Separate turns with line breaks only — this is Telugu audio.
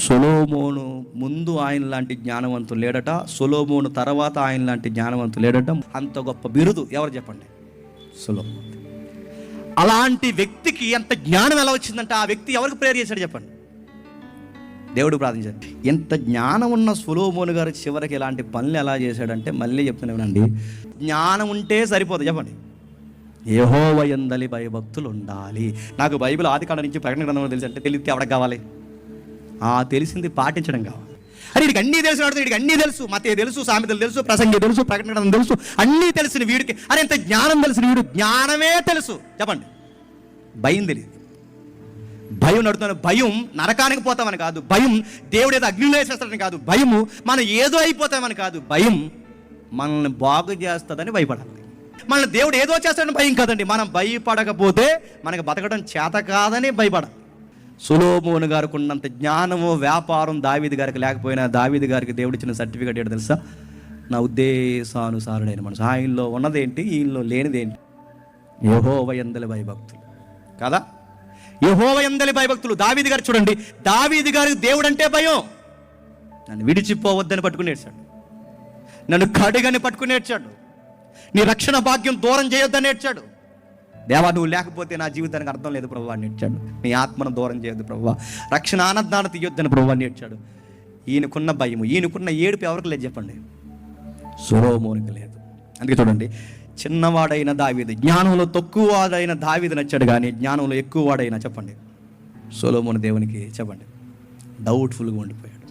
సొలొమోను ముందు ఆయన లాంటి జ్ఞానవంతులు లేడట, సొలొమోను తర్వాత ఆయన లాంటి జ్ఞానవంతులు లేడట. అంత గొప్ప బిరుదు ఎవరు చెప్పండి? సొలొమోను. అలాంటి వ్యక్తికి ఎంత జ్ఞానం ఎలా వచ్చిందంటే ఆ వ్యక్తి ఎవరికి ప్రేయర్ చేశాడు చెప్పండి? దేవుడు ప్రార్థించాడు. ఎంత జ్ఞానం ఉన్న సొలొమోను గారు చివరికి ఇలాంటి పనులు ఎలా చేశాడంటే, మళ్ళీ చెప్తున్నానండి, జ్ఞానం ఉంటే సరిపోదు చెప్పండి. యెహోవా యందలి భయభక్తులు ఉండాలి. నాకు బైబిల్ ఆదికాండం నుంచి ప్రకటన గ్రంథంలో తెలిసి అంటే తెలిస్తే ఎవరికి కావాలి? తెలిసింది పాటించడం కావాలి. అరే వీడికి అన్నీ తెలుసు, వీడికి అన్నీ తెలుసు, మత్తయి తెలుసు, సామెతలు తెలుసు, ప్రసంగి తెలుసు, ప్రకటన గ్రంథం తెలుసు, అన్నీ తెలిసిన వీడికి అరే ఇంత జ్ఞానం తెలిసిన వీడు జ్ఞానమే తెలుసు చెప్పండి. భయం తెలియదు. భయం నడుతున్న భయం నరకానికి పోతామని కాదు, భయం దేవుడు ఏదో అగ్నిలో వేసేస్తాడని కాదు, భయము మనం ఏదో అయిపోతామని కాదు, భయం మనల్ని బాగు చేస్తుందని భయపడాలి. మనల్ని దేవుడు ఏదో చేస్తాడని భయం కాదండి. మనం భయపడకపోతే మనకు బతకడం చేత కాదని భయపడాలి. సొలొమోను గారికి ఉన్నంత జ్ఞానము, వ్యాపారం దావీదు గారికి లేకపోయినా దావీదు గారికి దేవుడు ఇచ్చిన సర్టిఫికేట్ ఏంటో తెలుసా? నా ఉద్దేశానుసారుడైన మనసు. ఆయనలో ఉన్నదేంటి, ఈయనలో లేనిదేంటి? యెహోవా యందలి భయభక్తులు కదా. యెహోవా యందలి భయభక్తులు. దావీదు గారు చూడండి, దావీదు గారికి దేవుడు అంటే భయం. నన్ను విడిచిపోవద్దని పట్టుకుని ఏడ్చాడు, నన్ను కడిగని పట్టుకుని ఏడ్చాడు, నీ రక్షణ భాగ్యం దూరం చేయొద్దని ఏడ్చాడు. దేవా నువ్వు లేకపోతే నా జీవితానికి అర్థం లేదు ప్రభువా అని ఏడ్చాడు. నీ ఆత్మను దూరం చేయొద్దు ప్రభువా, రక్షణ ఆనందాన్ని తీయొద్దని ప్రభువా అని ఏడ్చాడు. ఈయనకున్న భయము, ఈయనకున్న ఏడుపు ఎవరికి లేదు చెప్పండి? సొలొమోనుకి లేదు. అందుకే చూడండి, చిన్నవాడైన దావీదు, జ్ఞానంలో తక్కువవాడైన దావీదు నచ్చాడు, కానీ జ్ఞానంలో ఎక్కువ వాడైనా చెప్పండి సొలొమోను దేవునికి చెప్పండి డౌట్ఫుల్గా ఉండిపోయాడు.